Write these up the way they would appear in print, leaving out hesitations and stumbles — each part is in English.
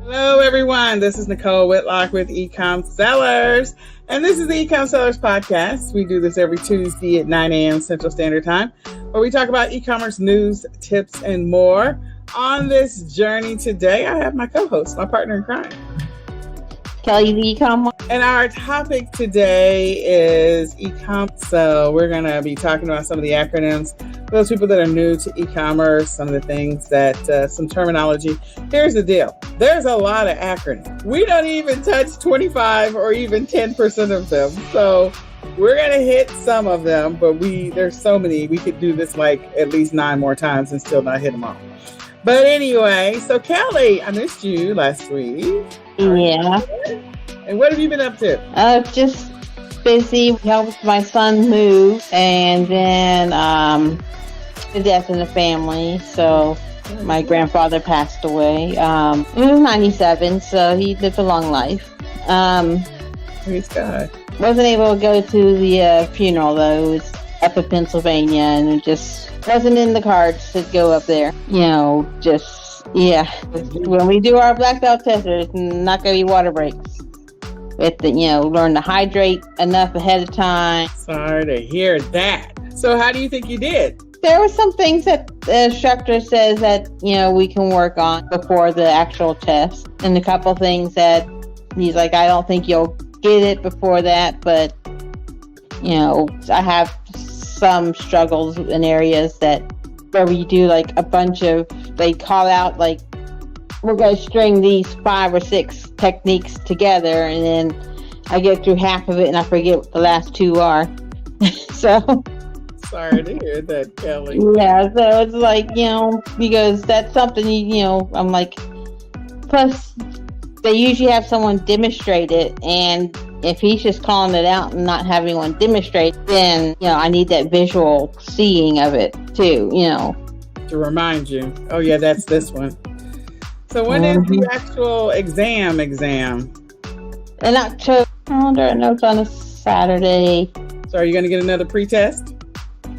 Hello, everyone. This is Nicole Whitlock with eCom Sellers, and this is the eCom Sellers Podcast. We do this every Tuesday at 9 a.m. Central Standard Time, where we talk about e-commerce news, tips, and more. On this journey today, I have my co-host, my partner in crime, Kelly, the eCom. And our topic today is eCom. So we're going to be talking about some of the acronyms for those people that are new to e-commerce, some of the things that, some terminology. Here's the deal. There's a lot of acronyms. We don't even touch 25 or even 10% of them. So we're going to hit some of them, but there's so many. We could do this like at least 9 more times and still not hit them all. But anyway, so Kelly, I missed you last week. Yeah. And what have you been up to? Just busy. Helped my son move, and then the death in the family. So my grandfather passed away. He was 97, so he lived a long life. Praise God. Wasn't able to go to the funeral though. It was up in Pennsylvania, and it just wasn't in the cards to go up there. When we do our black belt test, there's not going to be water breaks. We have to, learn to hydrate enough ahead of time. Sorry to hear that. So how do you think you did? There were some things that the instructor says that, we can work on before the actual test. And a couple things that he's like, I don't think you'll get it before that. But, I have some struggles in areas where we do like a bunch of, they call out like, we're going to string these 5 or 6 techniques together, and then I get through half of it and I forget what the last 2 are. So sorry to hear that, Kelly. Yeah, so it's like, because that's something, I'm like, plus they usually have someone demonstrate it, and if he's just calling it out and not having one demonstrate, then, I need that visual seeing of it too, To remind you. Oh yeah, that's this one. So when is the actual exam? In October. I know it's on a Saturday. So are you going to get another pre-test?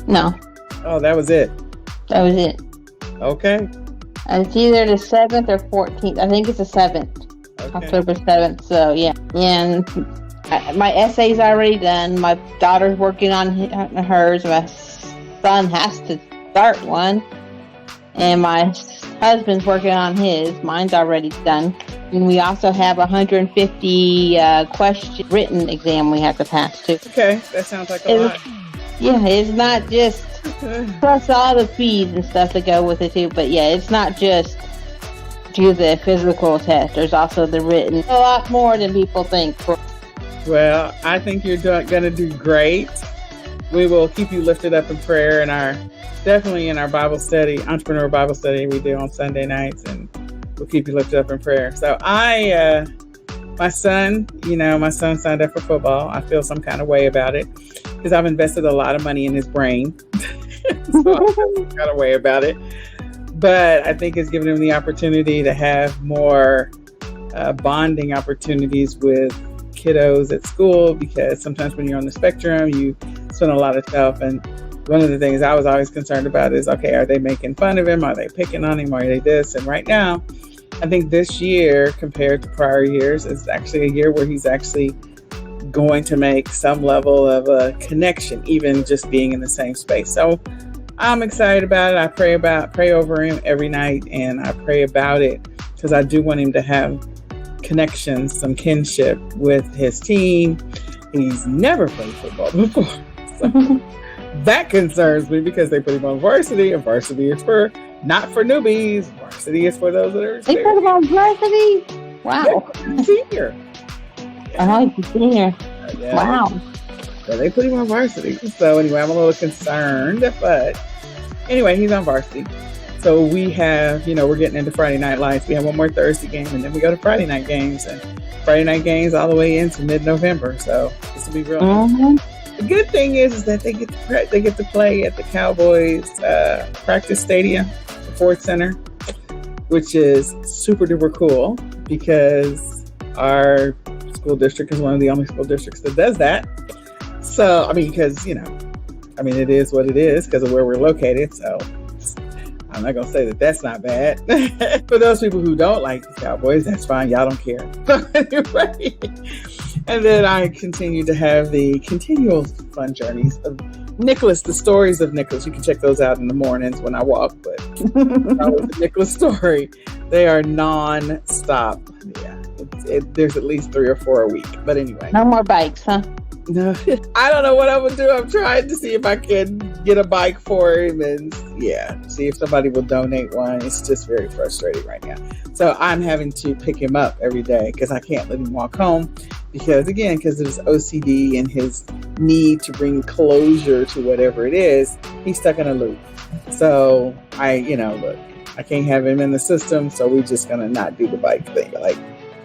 No. Oh, that was it? That was it. Okay. It's either the 7th or 14th. I think it's the 7th. Okay. October 7th. So, yeah. And my essay's already done. My daughter's working on hers. My son has to start one. And my husband's working on his. Mine's already done. And we also have 150 question written exam we have to pass too. Okay, that sounds like a lot. Yeah, it's not just plus all the fees and stuff that go with it too. But yeah, it's not just do the physical test. There's also the written. A lot more than people think. Well, I think you're going to do great. We will keep you lifted up in prayer definitely in our Bible study, entrepreneur Bible study we do on Sunday nights, and we'll keep you lifted up in prayer. So my son signed up for football. I feel some kind of way about it because I've invested a lot of money in his brain. So I feel some kind of way about it. But I think it's given him the opportunity to have more bonding opportunities with kiddos at school, because sometimes when you're on the spectrum, you spend a lot of stuff. And one of the things I was always concerned about is, okay, are they making fun of him? Are they picking on him? Are they this? And right now, I think this year compared to prior years is actually a year where he's actually going to make some level of a connection, even just being in the same space. So I'm excited about it. I pray over him every night, and I pray about it because I do want him to have connections, some kinship with his team. He's never played football before. So that concerns me because they put him on varsity, and varsity is not for newbies. Varsity is for those that are experienced. They put him on varsity? Wow. Yeah, senior. Oh, he's a senior. Yeah. Wow. So they put him on varsity. So anyway, I'm a little concerned, but anyway, he's on varsity. So we have, we're getting into Friday Night Lights. We have one more Thursday game, and then we go to Friday night games, and Friday night games all the way into mid-November. So this will be real nice. The good thing is that they get to play at the Cowboys practice stadium, the Ford Center, which is super duper cool because our school district is one of the only school districts that does that. So, because, it is what it is because of where we're located. So I'm not going to say that that's not bad. For those people who don't like the Cowboys, that's fine. Y'all don't care. So anyway, and then I continue to have the continual fun journeys of Nicholas, the stories of Nicholas. You can check those out in the mornings when I walk, but the Nicholas story, they are non-stop. Yeah, there's at least 3 or 4 a week. But anyway. No more bikes, huh? No, I don't know what I'm gonna do. I'm trying to see if I can get a bike for him and see if somebody will donate one. It's just very frustrating right now. So I'm having to pick him up every day because I can't let him walk home because of his OCD and his need to bring closure to whatever it is, he's stuck in a loop. So look, I can't have him in the system, so we're just gonna not do the bike thing. Like,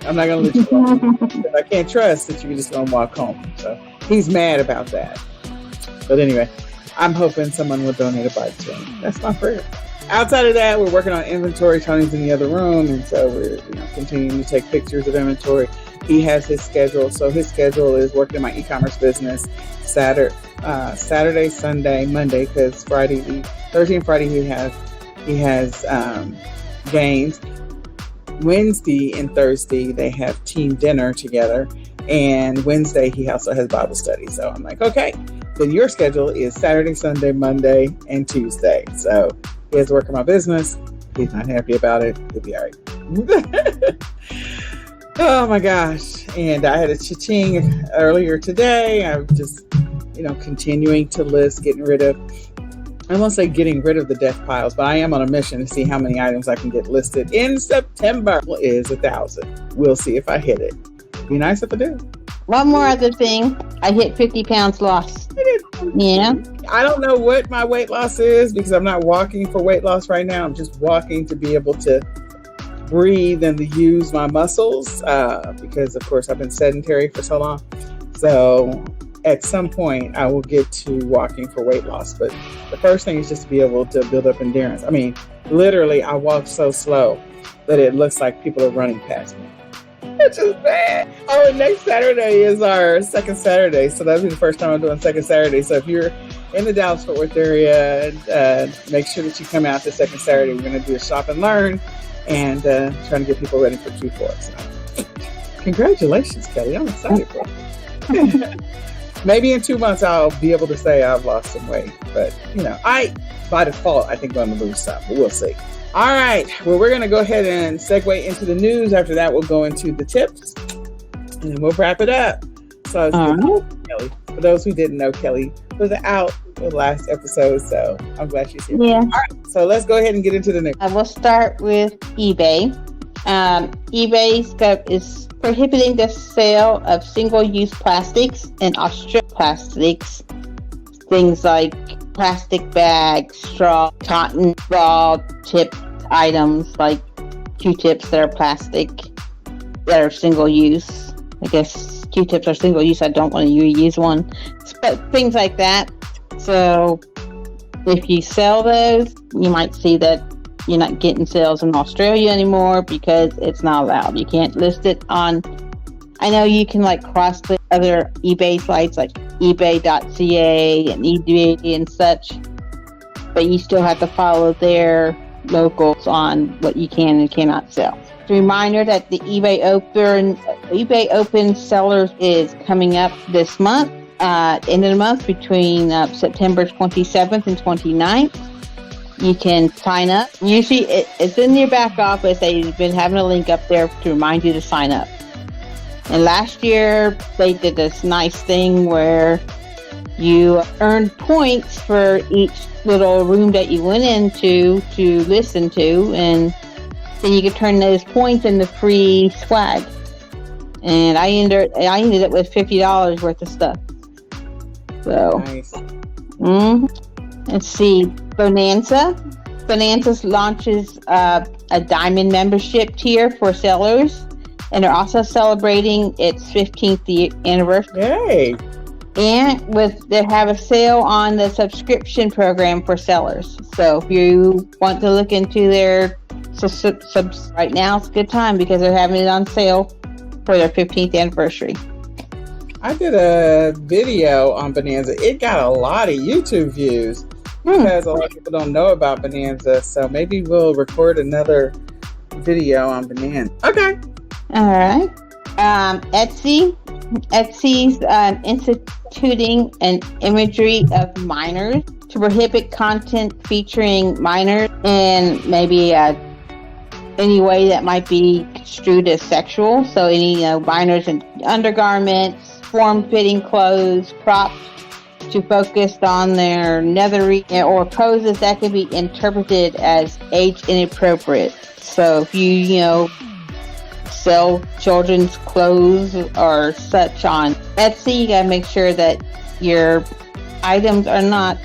I'm not gonna let you walk because I can't trust that you're just gonna walk home. So he's mad about that. But anyway, I'm hoping someone will donate a bike to him. That's my prayer. Outside of that, we're working on inventory. Tony's in the other room, and so we're continuing to take pictures of inventory. He has his schedule. So his schedule is working in my e-commerce business Saturday, Sunday, Monday, because Thursday and Friday he has games. Wednesday and Thursday they have team dinner together, and Wednesday he also has Bible study. So I'm like, okay, then your schedule is Saturday, Sunday, Monday, and Tuesday. So he has to work in my business. He's not happy about it. He'll be all right. Oh my gosh. And I had a cha-ching earlier today. I'm just, continuing to list, getting rid of the death piles, but I am on a mission to see how many items I can get listed in September. Is 1,000. We'll see if I hit it. Be nice if I do. One more other thing. I hit 50 pounds lost. Yeah. I don't know what my weight loss is because I'm not walking for weight loss right now. I'm just walking to be able to breathe and to use my muscles because, of course, I've been sedentary for so long. So at some point, I will get to walking for weight loss. But the first thing is just to be able to build up endurance. I mean, literally, I walk so slow that it looks like people are running past me. It's just bad. Oh, and next Saturday is our second Saturday. So that'll be the first time I'm doing second Saturday. So if you're in the Dallas-Fort Worth area, make sure that you come out this second Saturday. We're going to do a shop and learn and trying to get people ready for Q4. So congratulations, Kelly. I'm excited for you. Maybe in 2 months I'll be able to say I've lost some weight. But, by default, I think I'm going to lose some. But we'll see. All right. Well, we're going to go ahead and segue into the news. After that, we'll go into the tips. And then we'll wrap it up. So, Kelly, for those who didn't know, Kelly was out the last episode. So I'm glad she's here. Yeah. All right. So let's go ahead and get into the news. We'll start with eBay. eBay is prohibiting the sale of single-use plastics and Australian plastics, things like plastic bags, straw, cotton, raw tip items like Q-tips that are plastic, that are single-use. I guess Q-tips are single-use. I don't want to reuse one, but things like that. So if you sell those, you might see that you're not getting sales in Australia anymore because it's not allowed. You can't list it on, I know you can cross the other eBay sites like ebay.ca and eBay and such, but you still have to follow their locals on what you can and cannot sell. A reminder that the eBay Open Sellers is coming up this month, end of the month between September 27th and 29th. You can sign up. Usually it's in your back office. They've been having a link up there to remind you to sign up. And last year they did this nice thing where you earned points for each little room that you went into to listen to, and then you could turn those points into free swag. And I ended up with $50 worth of stuff. So Nice. Let's see, Bonanza launches a diamond membership tier for sellers, and they're also celebrating its 15th anniversary. Yay. And they have a sale on the subscription program for sellers. So if you want to look into their subs right now, it's a good time because they're having it on sale for their 15th anniversary. I did a video on Bonanza. It got a lot of YouTube views. because a lot of people don't know about Bonanza. So maybe we'll record another video on Bonanza. Okay. All right. Etsy's instituting an imagery of minors to prohibit content featuring minors in maybe any way that might be construed as sexual. So any minors in undergarments, form-fitting clothes, props to focus on their nethery, or poses that can be interpreted as age inappropriate. So if you sell children's clothes or such on Etsy, you gotta make sure that your items are not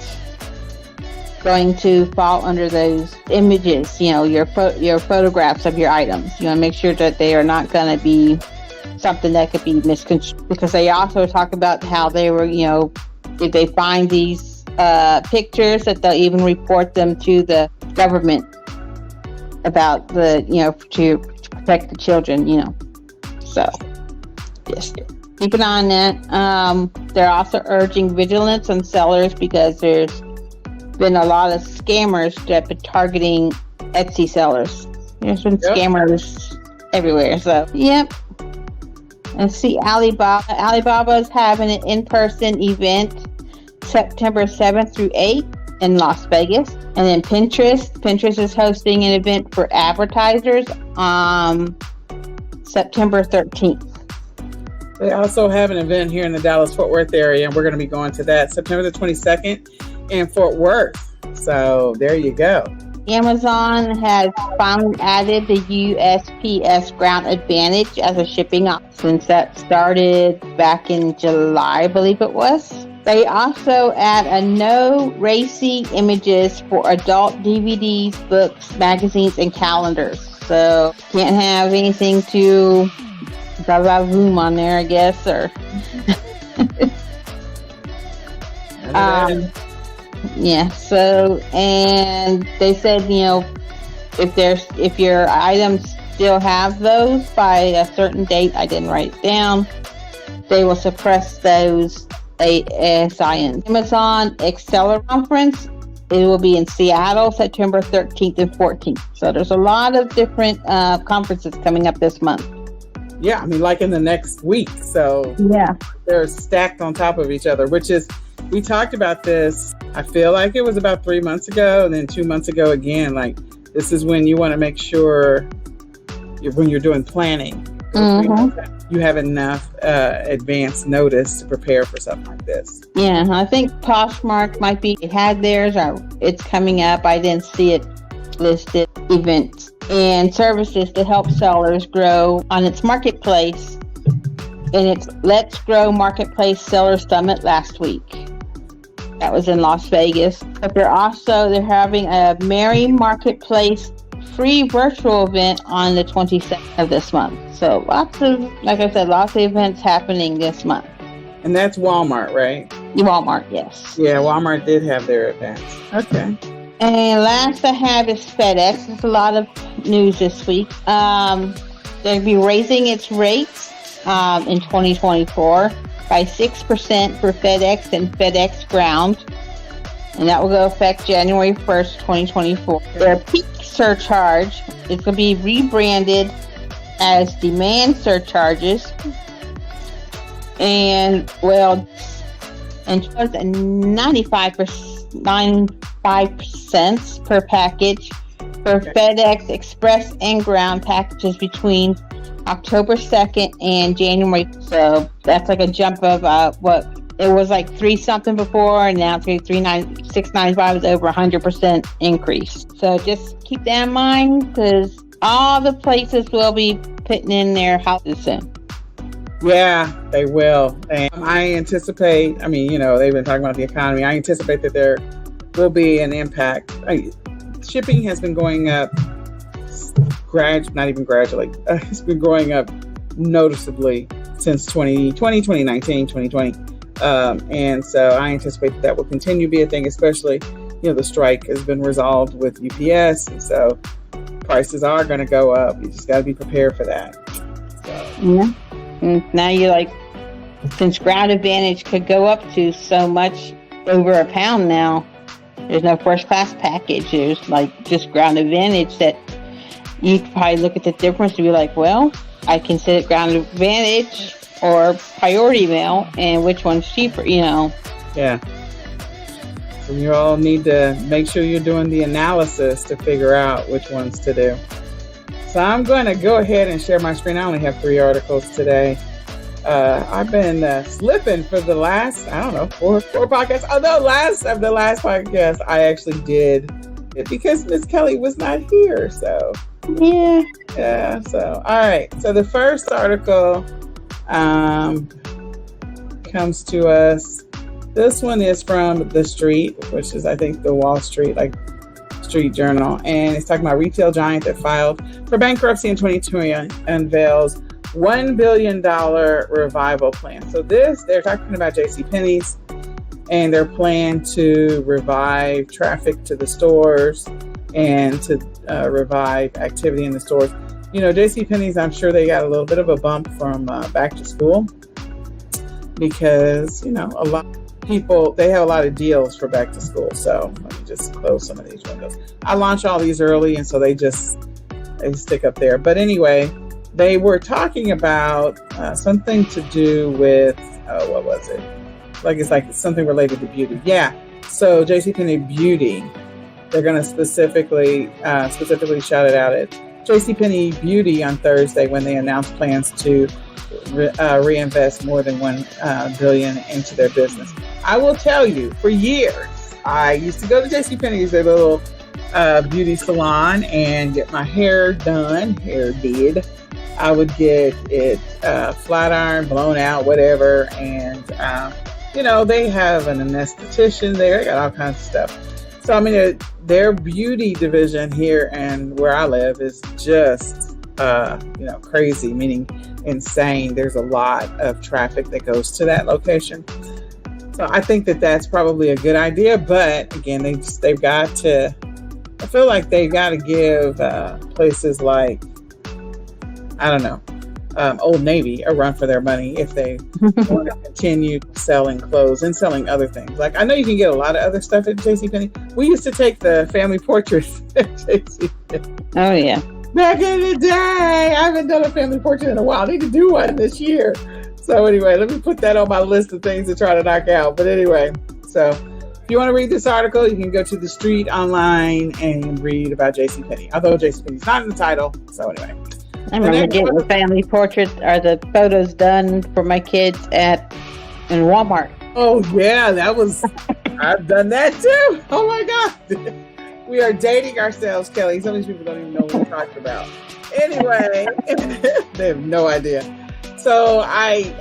going to fall under those images, your photographs of your items. You want to make sure that they are not going to be something that could be misconstrued, because they also talk about how they were, if they find these pictures, that they'll even report them to the government about to protect the children, So, yes, keep an eye on that. They're also urging vigilance on sellers because there's been a lot of scammers that have been targeting Etsy sellers. There's been scammers everywhere. So, yep. And see, Alibaba. Alibaba is having an in-person event September 7th through 8th in Las Vegas. And then Pinterest. Pinterest is hosting an event for advertisers on September 13th. They also have an event here in the Dallas-Fort Worth area, and we're going to be going to that September the 22nd in Fort Worth. So there you go. Amazon has finally added the USPS Ground Advantage as a shipping option since that started back in July, I believe it was. They also add a no racy images for adult DVDs, books, magazines, and calendars. So can't have anything to zoom on there, I guess, or yeah. So, and they said, if your items still have those by a certain date, I didn't write it down, they will suppress those ASINs. Amazon Accelerate Conference, it will be in Seattle, September 13th and 14th. So there's a lot of different conferences coming up this month. Yeah, I mean, like in the next week. So yeah, they're stacked on top of each other, which is, we talked about this, I feel like it was about 3 months ago, and then 2 months ago again. Like, this is when you want to make sure when you're doing planning, you have enough advance notice to prepare for something like this. Yeah, I think Poshmark might be had theirs, or it's coming up. I didn't see it listed. Events and services to help sellers grow on its marketplace, and its Let's Grow Marketplace Seller Summit last week. That was in Las Vegas. But they're having a Merry Marketplace free virtual event on the 22nd of this month. So lots of events happening this month. And that's Walmart, right? Walmart, yes. Yeah, Walmart did have their events. Okay. And last I have is FedEx. There's a lot of news this week. They'll be raising its rates in 2024 by 6% for FedEx and FedEx Ground. And that will go effect January 1st, 2024. Their peak surcharge is going to be rebranded as demand surcharges. And charge 95 cents per package for FedEx Express and Ground packages between October 2nd and January. So that's like a jump of what it was like $3 before, and now it's going to be $6.95 is over 100% increase. So just keep that in mind, because all the places will be putting in their houses soon. Yeah, they will. And I anticipate, they've been talking about the economy. I anticipate that there will be an impact. Shipping has been going up, not even gradually. It's been going up noticeably since 2020, 2019, 2020. And so I anticipate that will continue to be a thing, especially, the strike has been resolved with UPS. And so prices are going to go up. You just got to be prepared for that. So. Yeah. And now since Ground Advantage could go up to so much over £1 now, There's no first class package. There's like just Ground Advantage that you could probably look at the difference and be like, well, I can sit at Ground Advantage or Priority Mail, and which one's cheaper, Yeah. So you all need to make sure you're doing the analysis to figure out which ones to do. So I'm going to go ahead and share my screen. I only have 3 articles today. I've been slipping for the last, I don't know, four podcasts. Although the last podcast I actually did it because Miss Kelly was not here. So yeah. So all right. So the first article comes to us. This one is from The Street, which is I think the Wall Street Street Journal, and it's talking about retail giant that filed for bankruptcy in 2020 unveils $1 billion revival plan. So they're talking about JCPenney's and their plan to revive traffic to the stores and to revive activity in the stores. JCPenney's, I'm sure they got a little bit of a bump from back to school because, a lot of people, they have a lot of deals for back to school. So let me just close some of these windows. I launch all these early, and so they stick up there. But anyway, they were talking about something to do with, what was it? It's like something related to beauty. Yeah. So JCPenney Beauty, they're going to specifically shout it out at JCPenney Beauty on Thursday when they announced plans to reinvest more than $1 billion into their business. I will tell you, for years, I used to go to JCPenney's, their little beauty salon, and get my hair did. I would get it flat iron, blown out, whatever. And, they have an anesthetician there. They got all kinds of stuff. So, their beauty division here and where I live is just, crazy, meaning insane. There's a lot of traffic that goes to that location. So I think that that's probably a good idea. But again, they've got to, I feel like they've got to give places like, I don't know, Old Navy a run for their money if they want to continue selling clothes and selling other things. Like, I know you can get a lot of other stuff at JCPenney. We used to take the family portraits at JCPenney. Oh, yeah. Back in the day. I haven't done a family portrait in a while. I need to do one this year. So anyway, let me put that on my list of things to try to knock out. But anyway, so if you want to read this article, you can go to The Street online and read about JCPenney. Although JCPenney's not in the title. So anyway. I remember getting the family portraits or the photos done for my kids in Walmart. Oh, yeah, I've done that too. Oh my God. We are dating ourselves, Kelly. Some of these people don't even know what we're talking about. Anyway, they have no idea. So I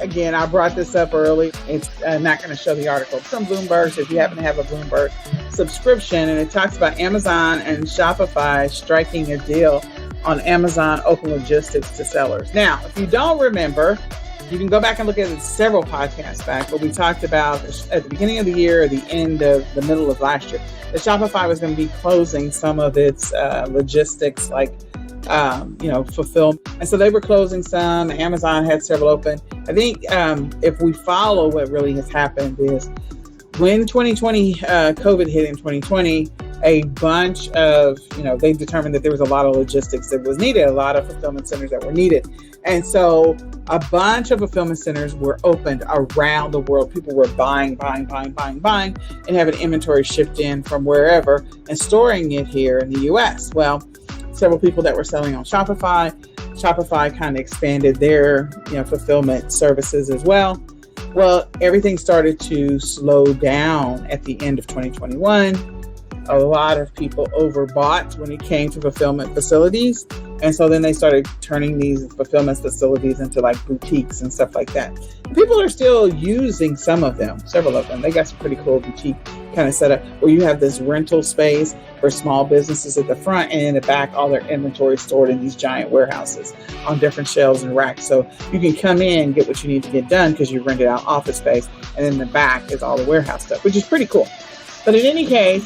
brought this up early. It's not going to show the article. It's from Bloomberg, so if you happen to have a Bloomberg subscription, and it talks about Amazon and Shopify striking a deal on Amazon Open Logistics to sellers. Now, if you don't remember, you can go back and look at it several podcasts back, but we talked about at the beginning of the year or the end of the middle of last year, that Shopify was going to be closing some of its logistics, fulfillment. And so they were closing some. Amazon had several open. I think if we follow what really has happened is when 2020, COVID hit in 2020, a bunch of, they determined that there was a lot of logistics that was needed, a lot of fulfillment centers that were needed. And so a bunch of fulfillment centers were opened around the world. People were buying, and having inventory shipped in from wherever and storing it here in the US. Well, several people that were selling on Shopify kind of expanded their, fulfillment services as well. Well, everything started to slow down at the end of 2021. A lot of people overbought when it came to fulfillment facilities. And so then they started turning these fulfillment facilities into like boutiques and stuff like that. People are still using some of them, several of them. They got some pretty cool boutique kind of setup where you have this rental space for small businesses at the front, and in the back, all their inventory stored in these giant warehouses on different shelves and racks. So you can come in, get what you need to get done because you rented out office space. And in the back is all the warehouse stuff, which is pretty cool. But in any case,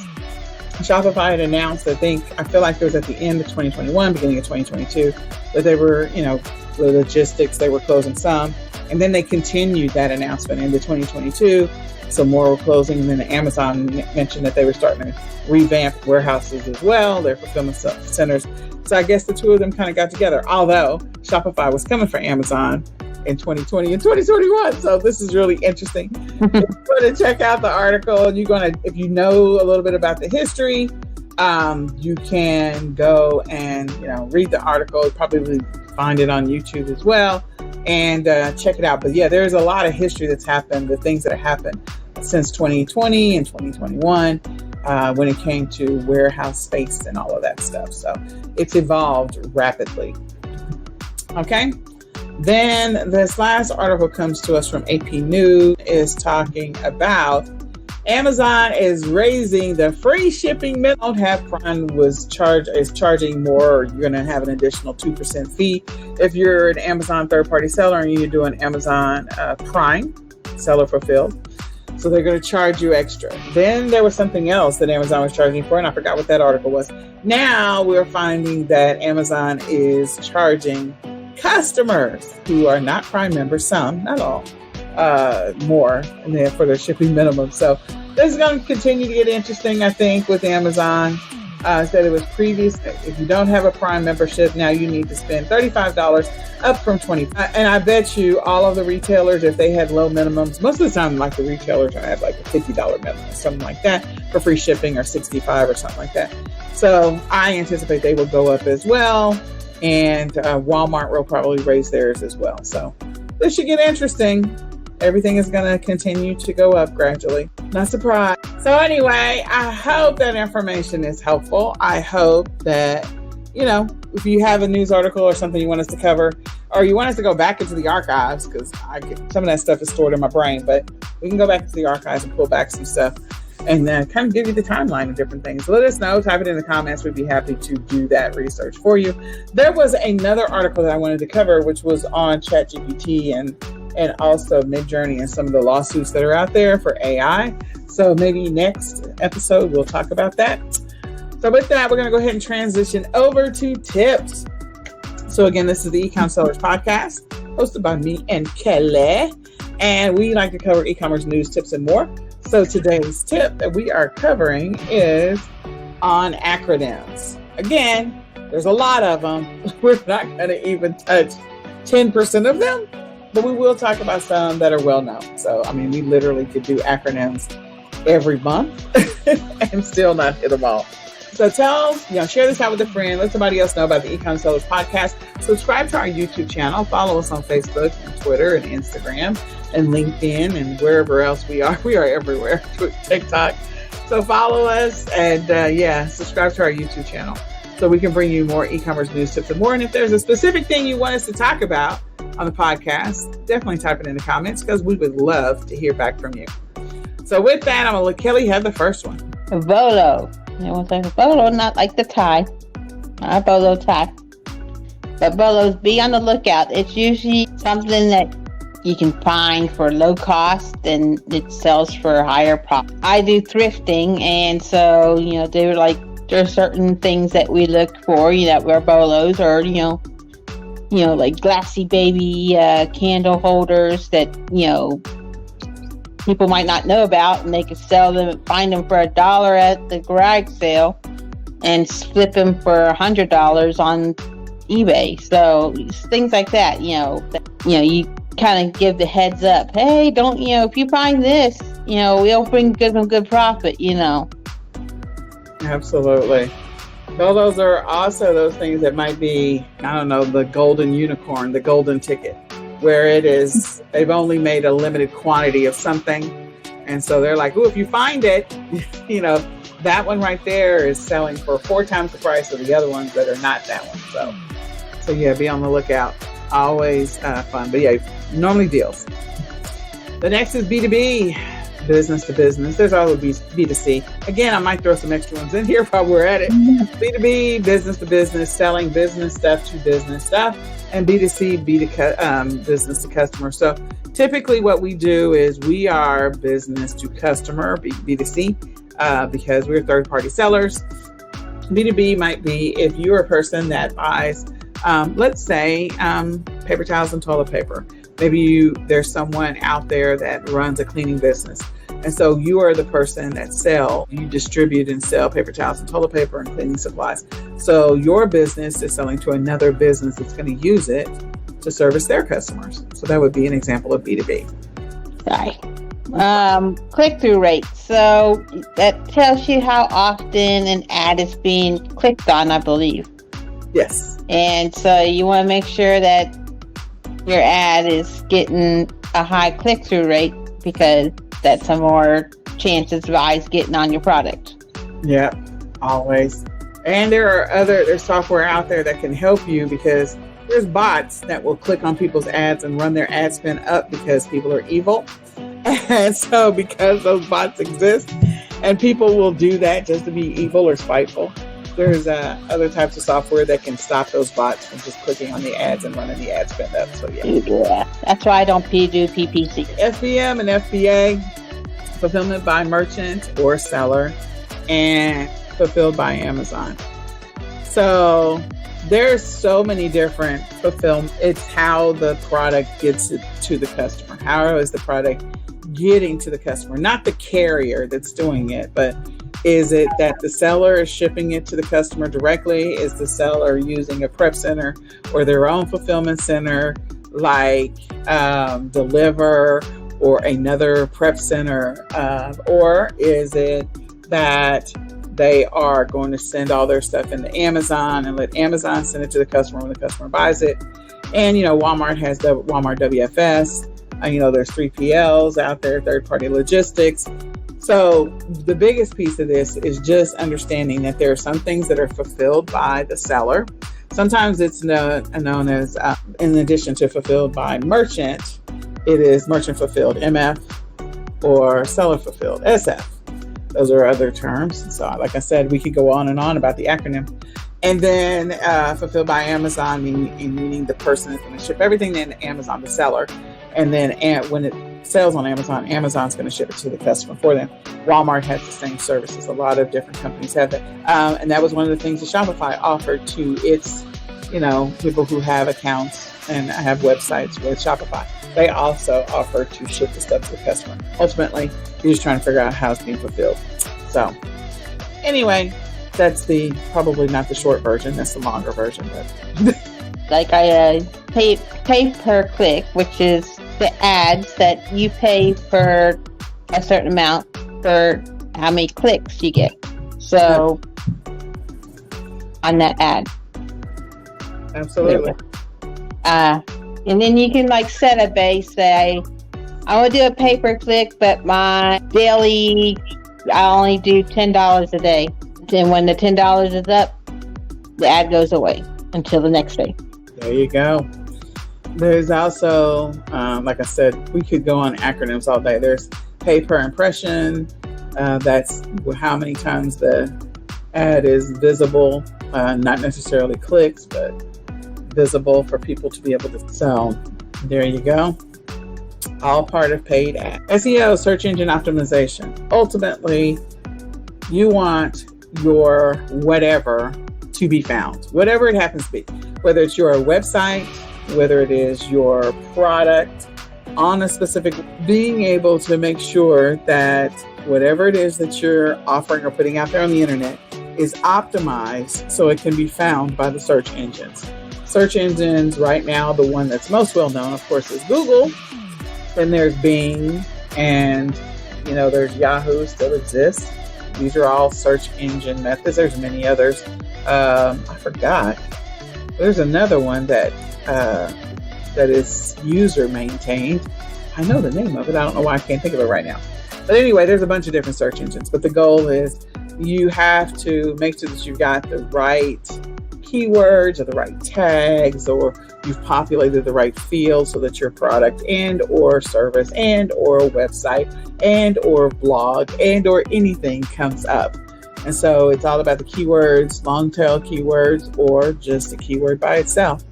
Shopify had announced, I feel like it was at the end of 2021, beginning of 2022, that they were, the logistics, they were closing some. And then they continued that announcement into 2022. So more were closing. And then Amazon mentioned that they were starting to revamp warehouses as well, their fulfillment centers. So I guess the two of them kind of got together, although Shopify was coming for Amazon in 2020 and 2021. So this is really interesting. If you want to check out the article, if you know a little bit about the history, you can go and, read the article. You'll probably find it on YouTube as well, and check it out. But yeah, there's a lot of history that's happened, the things that have happened since 2020 and 2021 when it came to warehouse space and all of that stuff. So it's evolved rapidly. Okay. Then this last article comes to us from AP News, is talking about Amazon is raising the free shipping minimum. Don't have Prime is charging more, or you're going to have an additional 2% fee if you're an Amazon third-party seller and you do an Amazon Prime seller fulfilled. So they're going to charge you extra. Then there was something else that Amazon was charging for, and I forgot what that article was. Now we're finding that Amazon is charging customers who are not Prime members, some, not all, more for their shipping minimum. So this is going to continue to get interesting, I think, with Amazon. Said it was previous. If you don't have a Prime membership, now you need to spend $35 up from $20. And I bet you all of the retailers, if they had low minimums, most of the time, like the retailers have like a $50 minimum, something like that for free shipping, or $65 or something like that. So I anticipate they will go up as well. And Walmart will probably raise theirs as well. So this should get interesting. Everything is going to continue to go up gradually. Not surprised. So anyway, I hope that information is helpful. I hope that, if you have a news article or something you want us to cover, or you want us to go back into the archives, because some of that stuff is stored in my brain, but we can go back into the archives and pull back some stuff and kind of give you the timeline of different things. Let us know. Type it in the comments. We'd be happy to do that research for you. There was another article that I wanted to cover, which was on ChatGPT and also Midjourney and some of the lawsuits that are out there for AI. So maybe next episode we'll talk about that. So with that, we're going to go ahead and transition over to tips. So again, this is the eCom Sellers Podcast, hosted by me and Kelly. And we like to cover e-commerce news, tips, and more. So today's tip that we are covering is on acronyms. Again, there's a lot of them. We're not going to even touch 10% of them, but we will talk about some that are well known. So, we literally could do acronyms every month and still not hit them all. So share this out with a friend. Let somebody else know about the eCom Sellers Podcast. Subscribe to our YouTube channel. Follow us on Facebook and Twitter and Instagram and LinkedIn and wherever else we are. We are everywhere. TikTok. So follow us and subscribe to our YouTube channel so we can bring you more e-commerce news, tips, and more. And if there's a specific thing you want us to talk about on the podcast, definitely type it in the comments, because we would love to hear back from you. So with that, I'm going to let Kelly have the first one. A bolo. It was like a bolo, not like the tie. Not a bolo tie. But bolos, be on the lookout. It's usually something that you can find for low cost and it sells for a higher profit. I do thrifting, and so, there are certain things that we look for, that wear bolos, or, like glassy baby candle holders that, people might not know about, and they could sell them, find them for $1 at the garage sale and flip them for $100 on eBay. So things like that, you kind of give the heads up. Hey, don't, if you find this, we'll give them good profit, Absolutely. Well, those are also those things that might be, the golden unicorn, the golden ticket, where they've only made a limited quantity of something. And so they're like, if you find it, that one right there is selling for 4 times the price of the other ones that are not that one. So yeah, be on the lookout. Always fun. But yeah, normally deals. The next is B2B, business to business. There's always B2C. Again, I might throw some extra ones in here while we're at it. B2B, business to business, selling business stuff to business stuff. And B2C, business to customer. So typically what we do is we are business to customer, B2C, because we're third-party sellers. B2B might be if you're a person that buys, let's say, paper towels and toilet paper. Maybe there's someone out there that runs a cleaning business. And so you are the person that you distribute and sell paper towels and toilet paper and cleaning supplies. So your business is selling to another business that's going to use it to service their customers. So that would be an example of B2B. Right. Click-through rate. So that tells you how often an ad is being clicked on, I believe. Yes. And so you want to make sure that your ad is getting a high click-through rate, because that's some more chances of eyes getting on your product. Yeah, always. And there's software out there that can help you, because there's bots that will click on people's ads and run their ad spend up because people are evil. And so because those bots exist and people will do that just to be evil or spiteful, there's other types of software that can stop those bots from just clicking on the ads and running the ad spend up. So yeah, that's why I don't do PPC. FBM and FBA, fulfillment by merchant or seller, and fulfilled by Amazon. So there's so many different fulfillment. It's how the product gets it to the customer. How is the product getting to the customer? Not the carrier that's doing it, but is it that the seller is shipping it to the customer directly? Is the seller using a prep center or their own fulfillment center like Deliver or another prep center? Or is it that they are going to send all their stuff into Amazon and let Amazon send it to the customer when the customer buys it? And, Walmart has the Walmart WFS. There's 3PLs out there, third-party logistics. So the biggest piece of this is just understanding that there are some things that are fulfilled by the seller. Sometimes it's known as, in addition to fulfilled by merchant, it is merchant fulfilled, MF, or seller fulfilled, SF. Those are other terms. So like I said, we could go on and on about the acronym. And then fulfilled by Amazon, meaning the person is going to ship everything to Amazon, the seller. And then when it sells on Amazon, Amazon's going to ship it to the customer for them. Walmart has the same services. A lot of different companies have that. And that was one of the things that Shopify offered to its, people who have accounts and have websites with Shopify. They also offer to ship the stuff to the customer. Ultimately, you're just trying to figure out how it's being fulfilled. So anyway, that's probably not the short version. That's the longer version. But like I pay per click, which is the ads that you pay for a certain amount for how many clicks you get. So on that ad. Absolutely. And then you can set a base, say, I want to do a pay per click, but my daily, I only do $10 a day. Then when the $10 is up, the ad goes away until the next day. There you go. There's also, like I said, we could go on acronyms all day. There's pay per impression. That's how many times the ad is visible, not necessarily clicks, but visible for people to be able to sell. There you go. All part of paid ad. SEO, search engine optimization. Ultimately, you want your whatever to be found, whatever it happens to be, whether it's your website, whether it is your product on a specific, being able to make sure that whatever it is that you're offering or putting out there on the internet is optimized so it can be found by the search engines. Search engines right now, the one that's most well known, of course, is Google. Then there's Bing, and there's Yahoo still exists. These are all search engine methods. There's many others. I forgot. There's another one that is user maintained. I know the name of it. I don't know why I can't think of it right now. But anyway, there's a bunch of different search engines. But the goal is you have to make sure that you've got the right keywords or the right tags, or you've populated the right fields so that your product and or service and or website and or blog and or anything comes up. And so it's all about the keywords, long tail keywords, or just a keyword by itself.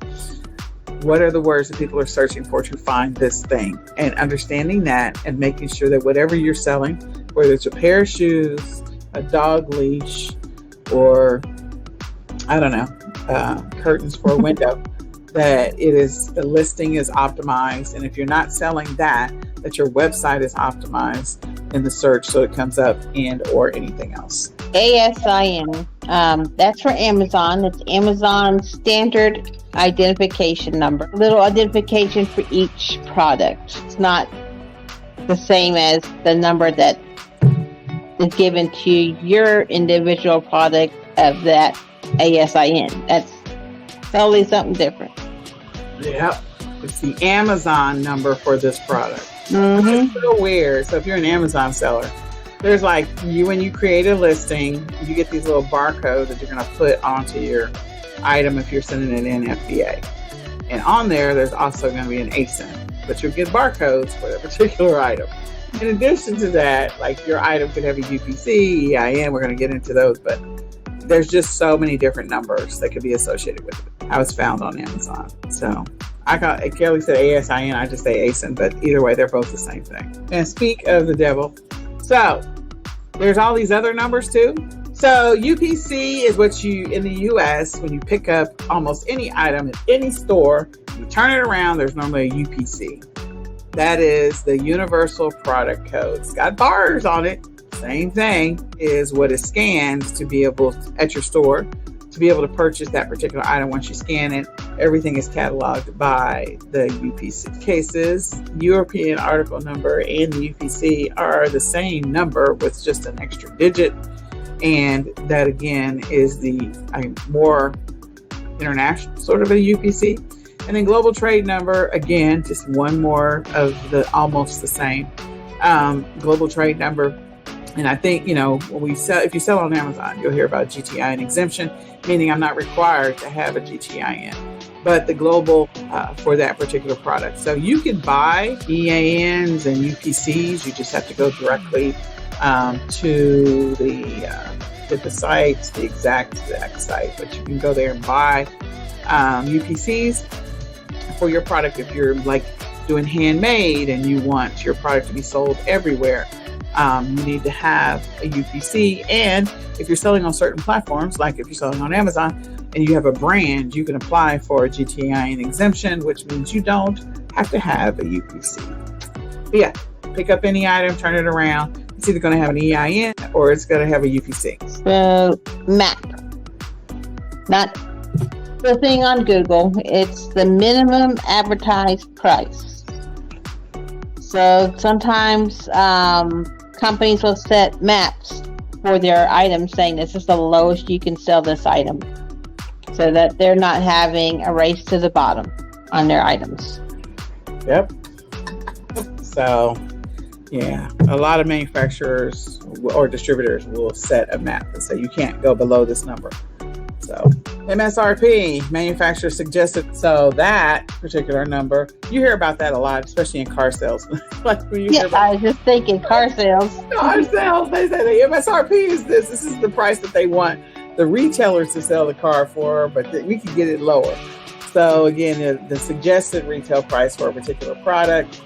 What are the words that people are searching for to find this thing? And understanding that and making sure that whatever you're selling, whether it's a pair of shoes, a dog leash, or I don't know, curtains for a window, that the listing is optimized, and if you're not selling that your website is optimized in the search so it comes up and or anything else. ASIN, that's for Amazon. It's Amazon Standard Identification Number. Little identification for each product. It's not the same as the number that is given to your individual product of that ASIN. That's totally something different. Yep. It's the Amazon number for this product. Mm-hmm. It's so weird. So if you're an Amazon seller, there's like when you create a listing, you get these little barcodes that you're going to put onto your item if you're sending it in FBA. And on there's also going to be an ASIN, but you'll get barcodes for that particular item. In addition to that, like your item could have a UPC, EIN, we're going to get into those, but there's just so many different numbers that could be associated with it. How it's found on Amazon. So Kelly said ASIN, I just say ASIN, but either way, they're both the same thing. And speak of the devil. So there's all these other numbers too. So UPC is what in the US, when you pick up almost any item in any store, you turn it around, there's normally a UPC. That is the Universal Product Code. It's got bars on it. Same thing is what is scanned to be able at your store to be able to purchase that particular item. Once you scan it, everything is cataloged by the UPC. Cases, European article number and the UPC are the same number with just an extra digit. And that again is the more international sort of a UPC. And then global trade number, again, just one more of the almost the same global trade number. And I think, when if you sell on Amazon, you'll hear about GTIN exemption, meaning I'm not required to have a GTIN, but the global for that particular product. So you can buy EANs and UPCs. You just have to go directly to the site, the exact site, but you can go there and buy UPCs for your product. If you're like doing handmade and you want your product to be sold everywhere, you need to have a UPC. And if you're selling on certain platforms, like if you're selling on Amazon and you have a brand, you can apply for a GTIN exemption, which means you don't have to have a UPC. But yeah, pick up any item, turn it around. It's either going to have an EIN or it's going to have a UPC. So MAP, not the thing on Google. It's the minimum advertised price. So sometimes companies will set maps for their items saying this is the lowest you can sell this item, so that they're not having a race to the bottom on their items. Yep. So, yeah, a lot of manufacturers or distributors will set a map and say you can't go below this number. So MSRP, manufacturer suggested. So that particular number, you hear about that a lot, especially in car sales. Like when you I was just thinking car sales. Car sales, they say the MSRP is this. This is the price that they want the retailers to sell the car for, but we can get it lower. So again, the suggested retail price for a particular product.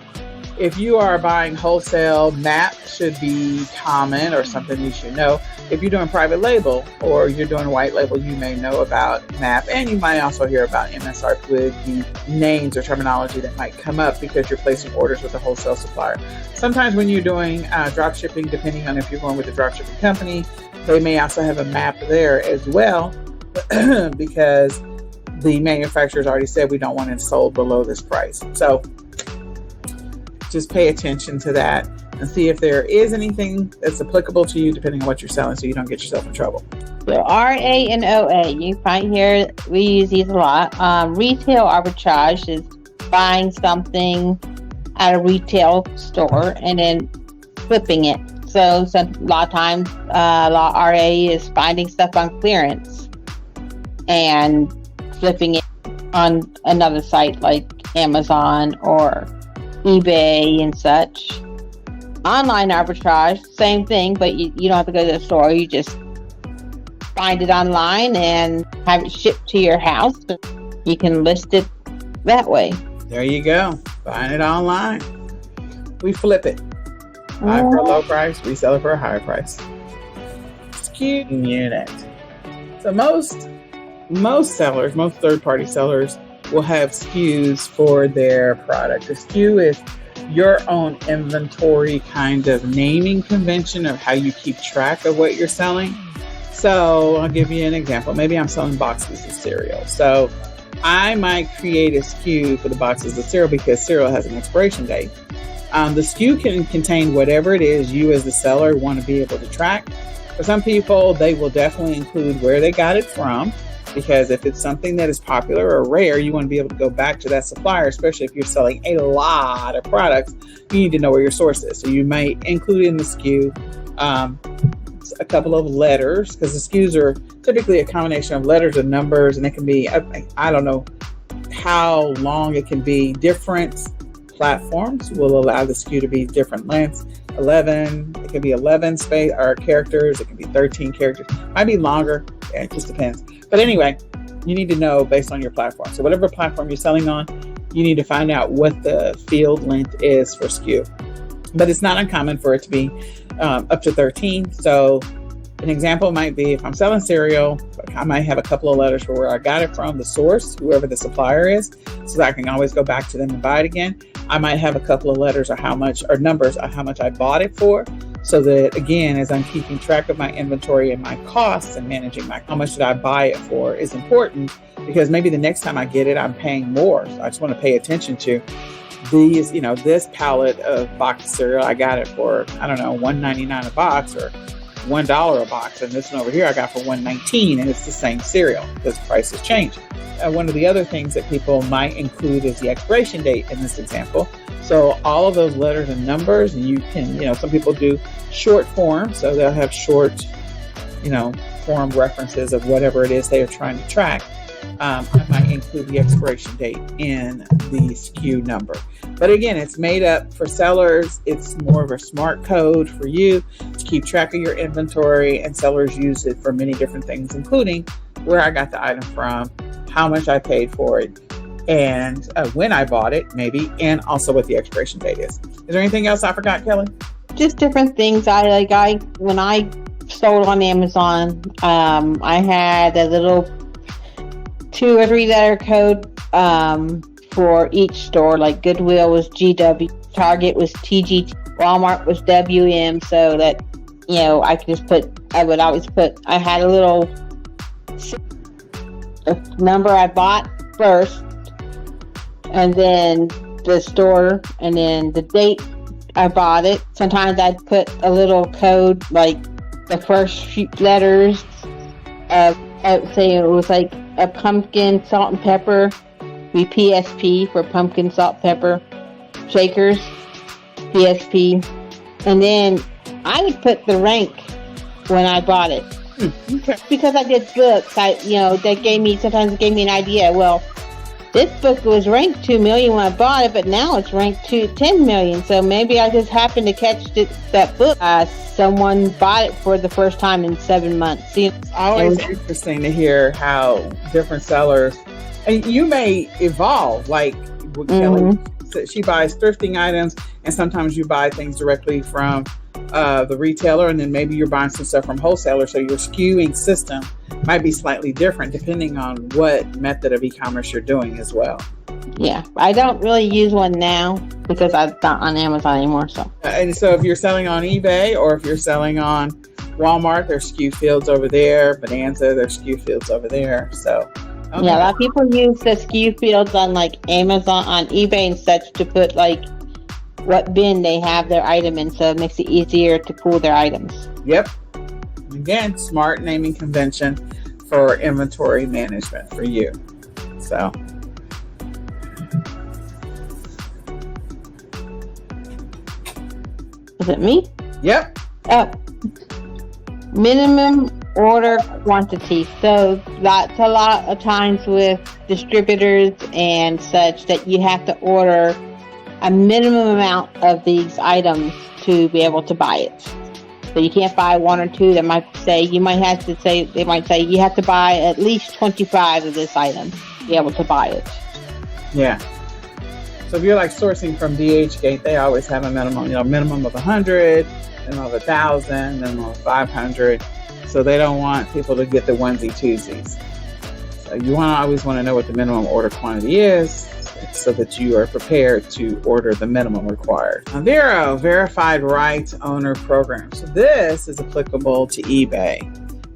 If you are buying wholesale, MAP should be common or something you should know. If you're doing private label or you're doing white label, you may know about MAP, and you might also hear about MSRP with the names or terminology that might come up because you're placing orders with a wholesale supplier. Sometimes when you're doing drop shipping, depending on if you're going with a drop shipping company, they may also have a MAP there as well because the manufacturer's already said we don't want it sold below this price. So just pay attention to that and see if there is anything that's applicable to you depending on what you're selling so you don't get yourself in trouble. So RA and OA, you find here, we use these a lot. Retail arbitrage is buying something at a retail store and then flipping it. So a lot of times, RA is finding stuff on clearance and flipping it on another site like Amazon or eBay and such. Online arbitrage, same thing, but you don't have to go to the store. You just find it online and have it shipped to your house. You can list it that way. There you go. Buying it online. We flip it. Buy for a low price, we sell it for a higher price. SKU unit. So most sellers, most third-party sellers will have SKUs for their product. A SKU is your own inventory kind of naming convention of how you keep track of what you're selling. So I'll give you an example. Maybe I'm selling boxes of cereal. So I might create a SKU for the boxes of cereal because cereal has an expiration date. The SKU can contain whatever it is you as the seller want to be able to track. For some people, they will definitely include where they got it from, because if it's something that is popular or rare, you want to be able to go back to that supplier, especially if you're selling a lot of products. You need to know where your source is. So you may include in the SKU a couple of letters, because the SKUs are typically a combination of letters and numbers, and it can be, I don't know how long it can be. Different platforms will allow the SKU to be different lengths. 11, it can be 11 space or characters, it can be 13 characters, might be longer, it just depends. But anyway, you need to know based on your platform. So whatever platform you're selling on, you need to find out what the field length is for SKU. But it's not uncommon for it to be up to 13. So an example might be, if I'm selling cereal, I might have a couple of letters for where I got it from, the source, whoever the supplier is, so that I can always go back to them and buy it again. I might have a couple of letters or numbers of how much I bought it for, so that, again, as I'm keeping track of my inventory and my costs and managing how much did I buy it for is important, because maybe the next time I get it, I'm paying more. So I just want to pay attention to these, this pallet of box cereal, I got it for, I don't know, $1.99 a box or $1 a box, and this one over here I got for $1.19, and it's the same cereal because prices change. One of the other things that people might include is the expiration date in this example. So all of those letters and numbers, and you can, some people do short form, so they'll have short, form references of whatever it is they are trying to track. I might include the expiration date in the SKU number. But again, it's made up for sellers. It's more of a smart code for you to keep track of your inventory, and sellers use it for many different things, including where I got the item from, how much I paid for it, and when I bought it, maybe, and also what the expiration date is. Is there anything else I forgot, Kelly? Just different things. When I sold on Amazon, I had a little 2 or 3 letter code for each store. Like Goodwill was GW, Target was TGT, Walmart was WM, so that I could just I had a little number I bought first, and then the store, and then the date I bought it. Sometimes I'd put a little code, like the first few letters of, say it was like a pumpkin salt and pepper, be PSP for pumpkin salt pepper shakers, PSP, and then I would put the rank when I bought it. Okay. Because I did books, sometimes it gave me an idea. Well, this book was ranked 2 million when I bought it, but now it's ranked 10 million. So maybe I just happened to catch that book. Someone bought it for the first time in 7 months. It's always interesting to hear how different sellers, and you may evolve, like with Kelly. She buys thrifting items, and sometimes you buy things directly from the retailer, and then maybe you're buying some stuff from wholesalers, so your SKUing system might be slightly different depending on what method of e-commerce you're doing as well. Yeah, I don't really use one now because I'm not on Amazon anymore. And so if you're selling on eBay or if you're selling on Walmart, there's SKU fields over there. Bonanza, there's SKU fields over there. So okay. Yeah, a lot of people use the SKU fields on like Amazon, on eBay and such, to put like what bin they have their item in, so it makes it easier to pull their items. Yep. Again, smart naming convention for inventory management for you. So is it me? Yep. Oh, minimum order quantity. So that's a lot of times with distributors and such, that you have to order a minimum amount of these items to be able to buy it. So you can't buy 1 or 2. They might say you have to buy at least 25 of this item to be able to buy it. Yeah. So if you're like sourcing from DHgate, they always have a minimum of 100, minimum of 1,000, minimum of 500. So they don't want people to get the onesie twosies. So So you always want to know what the minimum order quantity is so that you are prepared to order the minimum required. Now, Vero, Verified Rights Owner Program. So this is applicable to eBay.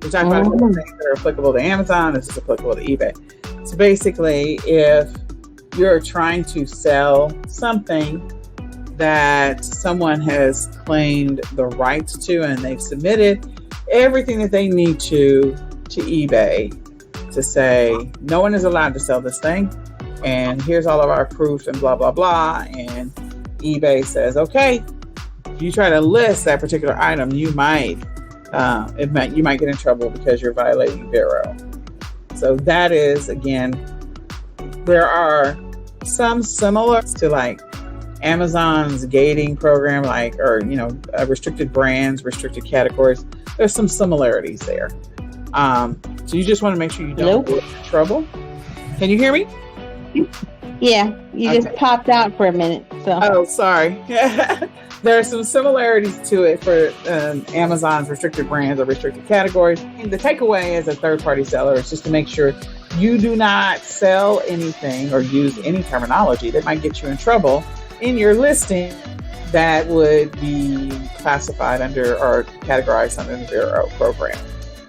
We talked about things that are applicable to Amazon. This is applicable to eBay. So basically, if you're trying to sell something that someone has claimed the rights to and they've submitted everything that they need to eBay to say, no one is allowed to sell this thing, and here's all of our proof and blah, blah, blah. And eBay says, okay, if you try to list that particular item, you might get in trouble because you're violating Vero. So that is, again, there are some similar to like Amazon's gating program, restricted brands, restricted categories. There's some similarities there. So you just want to make sure you don't get in trouble. Can you hear me? Yeah, you just popped out for a minute. So. Oh, sorry. There are some similarities to it for Amazon's restricted brands or restricted categories. And the takeaway as a third-party seller is just to make sure you do not sell anything or use any terminology that might get you in trouble in your listing that would be classified under or categorized under the Vero program.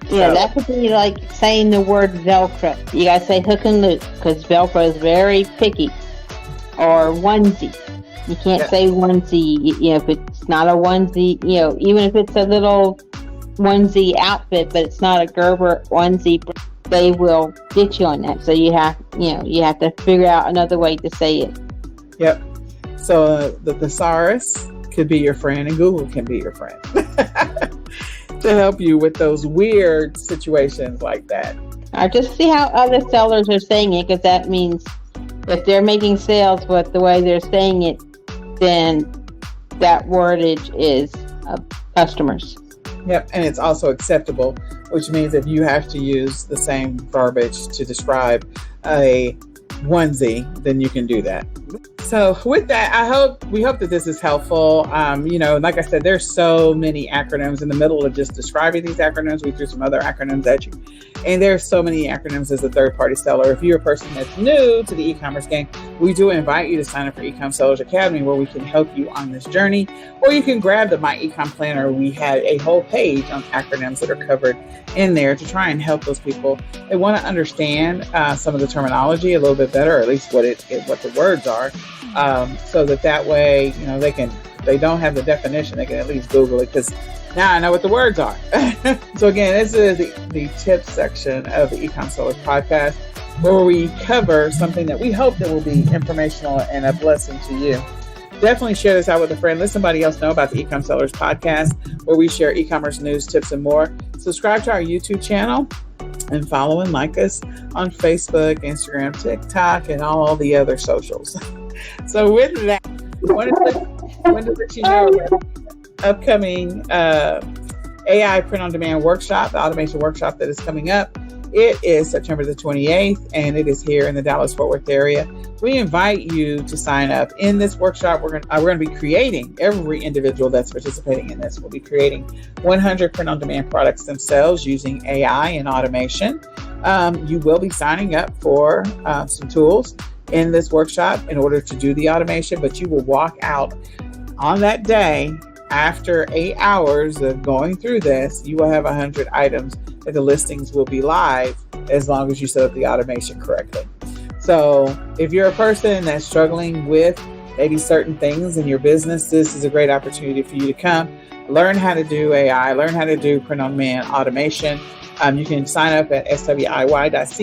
Yeah, that could be like saying the word Velcro. You gotta say hook and loop because Velcro is very picky. Or onesie. You can't say onesie, if it's not a onesie, even if it's a little onesie outfit, but it's not a Gerber onesie, they will get you on that. So you have to figure out another way to say it. Yep. So the thesaurus could be your friend and Google can be your friend to help you with those weird situations like that. I just see how other sellers are saying it, because that means if they're making sales with the way they're saying it, then that wordage is customers. Yep, and it's also acceptable, which means if you have to use the same verbiage to describe a onesie, then you can do that. So with that, we hope that this is helpful. Like I said, there's so many acronyms. In the middle of just describing these acronyms, we threw some other acronyms at you. And there's so many acronyms as a third-party seller. If you're a person that's new to the e-commerce game, we do invite you to sign up for eCom Sellers Academy, where we can help you on this journey. Or you can grab the My eCom Planner. We have a whole page on acronyms that are covered in there to try and help those people that want to understand some of the terminology a little bit better, or at least what the words are. So that way, if they don't have the definition, they can at least Google it, because now I know what the words are. So again, this is the tips section of the eCom Sellers podcast, where we cover something that we hope that will be informational and a blessing to you. Definitely share this out with a friend. Let somebody else know about the eCom Sellers podcast, where we share e-commerce news, tips, and more. Subscribe to our YouTube channel and follow and like us on Facebook, Instagram, TikTok, and all the other socials. So with that, I wanted to let you know that upcoming AI print-on-demand workshop, the automation workshop that is coming up. It is September the 28th, and it is here in the Dallas-Fort Worth area. We invite you to sign up. In this workshop, we're going to be creating, every individual that's participating in this will be creating 100 print-on-demand products themselves using AI and automation. You will be signing up for some tools in this workshop in order to do the automation, but you will walk out on that day. After 8 hours of going through this, you will have 100 items that the listings will be live as long as you set up the automation correctly. So if you're a person that's struggling with maybe certain things in your business, this is a great opportunity for you to come learn how to do AI, learn how to do print-on-demand automation. You can sign up at swiy.co/live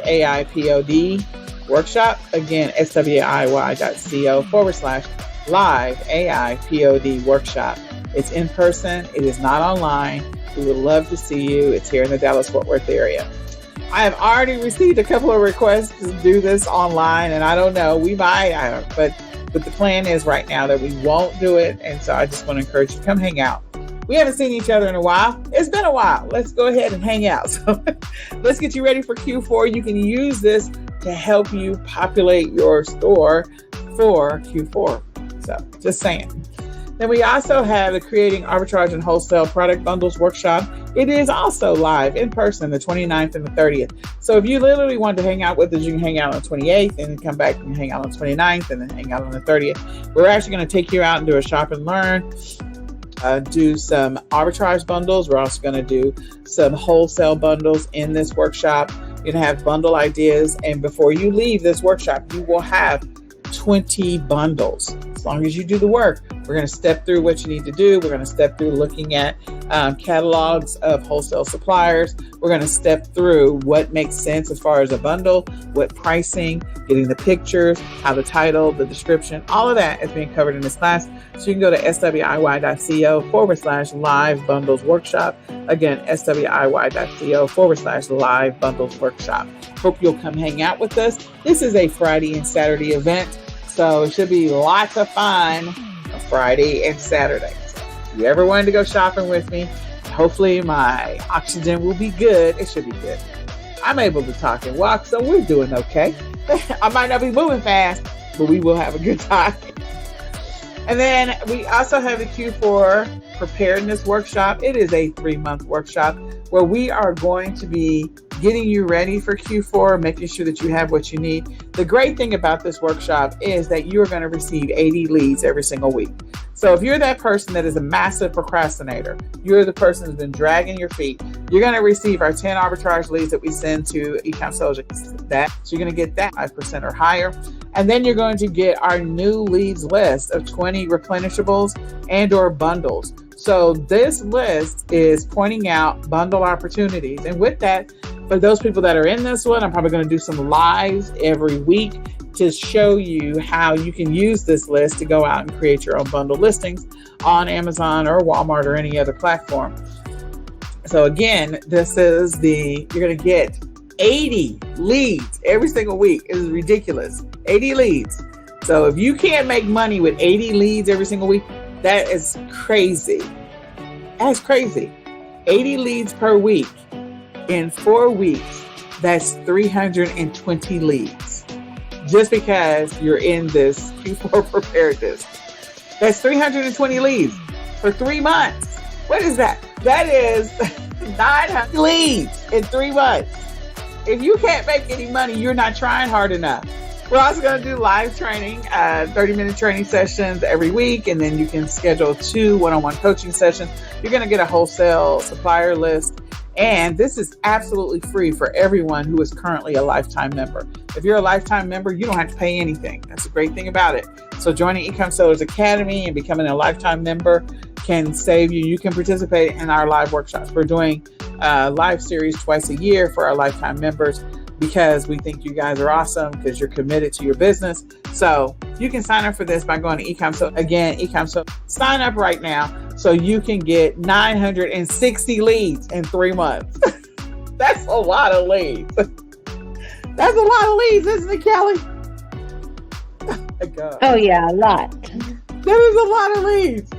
AI POD workshop. Again, swiy.co/live AI POD workshop. It's in person. It is not online. We would love to see you. It's here in the Dallas-Fort Worth area. I have already received a couple of requests to do this online, and I don't know, we might, but the plan is right now that we won't do it. And so I just want to encourage you to come hang out. We haven't seen each other in a while. It's been a while. Let's go ahead and hang out. So let's get you ready for Q4. You can use this to help you populate your store for Q4. So just saying. Then we also have the Creating Arbitrage and Wholesale Product Bundles workshop It is also live in person the 29th and the 30th. So if you literally want to hang out with us, you can hang out on the 28th and then come back and hang out on the 29th and then hang out on the 30th. We're actually going to take you out and do a shop and learn. Do some arbitrage bundles. We're also going to do some wholesale bundles in this workshop. You're going to have bundle ideas. And before you leave this workshop, you will have 20 bundles. As long as you do the work, we're going to step through what you need to do. We're going to step through looking at catalogs of wholesale suppliers. We're going to step through what makes sense as far as a bundle, what pricing, getting the pictures, how the title, the description, all of that is being covered in this class. So you can go to swiy.co/live bundles workshop. Again, swiy.co/live bundles workshop. Hope you'll come hang out with us. This is a Friday and Saturday event, so it should be lots of fun on Friday and Saturday. So if you ever wanted to go shopping with me, hopefully my oxygen will be good. It should be good. I'm able to talk and walk, so we're doing okay. I might not be moving fast, but we will have a good time. And then we also have the Q4 preparedness workshop. It is a 3-month workshop where we are going to be getting you ready for Q4, making sure that you have what you need. The great thing about this workshop is that you are going to receive 80 leads every single week. So if you're that person that is a massive procrastinator, you're the person who's been dragging your feet, you're going to receive our 10 arbitrage leads that we send to eCom Soldier. So you're going to get that 5% or higher. And then you're going to get our new leads list of 20 replenishables and or bundles. So this list is pointing out bundle opportunities. And with that, for those people that are in this one, I'm probably going to do some lives every week to show you how you can use this list to go out and create your own bundle listings on Amazon or Walmart or any other platform. So again, you're going to get 80 leads every single week. It is ridiculous. 80 leads. So if you can't make money with 80 leads every single week, that is crazy. That's crazy. 80 leads per week in 4 weeks. That's 320 leads. Just because you're in this Q4 preparedness. That's 320 leads for 3 months. What is that? That is 900 leads in 3 months. If you can't make any money, you're not trying hard enough. We're also going to do live training, 30-minute training sessions every week, and then you can schedule 2 one-on-one coaching sessions. You're going to get a wholesale supplier list, and this is absolutely free for everyone who is currently a lifetime member. If you're a lifetime member, you don't have to pay anything. That's the great thing about it. So joining eCom Sellers Academy and becoming a lifetime member can save you. You can participate in our live workshops. We're doing a live series twice a year for our lifetime members, because we think you guys are awesome, because you're committed to your business. So you can sign up for this by going to eCom. So again, eCom. So sign up right now so you can get 960 leads in 3 months. That's a lot of leads. That's a lot of leads, isn't it, Kelly? Oh my God. Oh yeah, a lot. That is a lot of leads.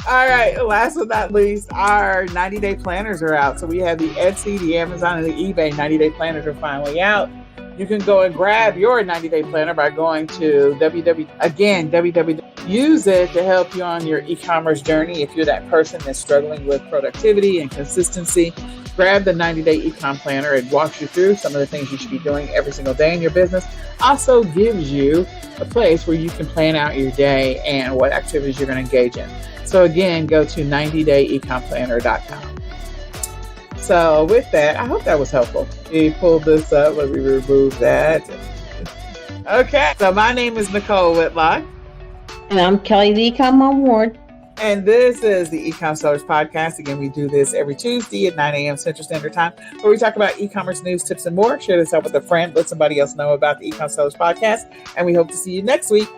All right, last but not least, our 90-day planners are out. So we have the Etsy, the Amazon, and the eBay 90-day planners are finally out. You can go and grab your 90-day planner by going to www. Use it to help you on your e-commerce journey. If you're that person that's struggling with productivity and consistency, grab the 90-day eCom planner. It walks you through some of the things you should be doing every single day in your business. Also gives you a place where you can plan out your day and what activities you're going to engage in. So again, go to 90dayecomplanner.com. So with that, I hope that was helpful. We pulled this up. Let me remove that. Okay. So my name is Nicole Whitlock. And I'm Kelly, the eCom Award. And this is the eCom Sellers Podcast. Again, we do this every Tuesday at 9 a.m. Central Standard Time, where we talk about e-commerce news, tips, and more. Share this out with a friend. Let somebody else know about the eCom Sellers Podcast. And we hope to see you next week.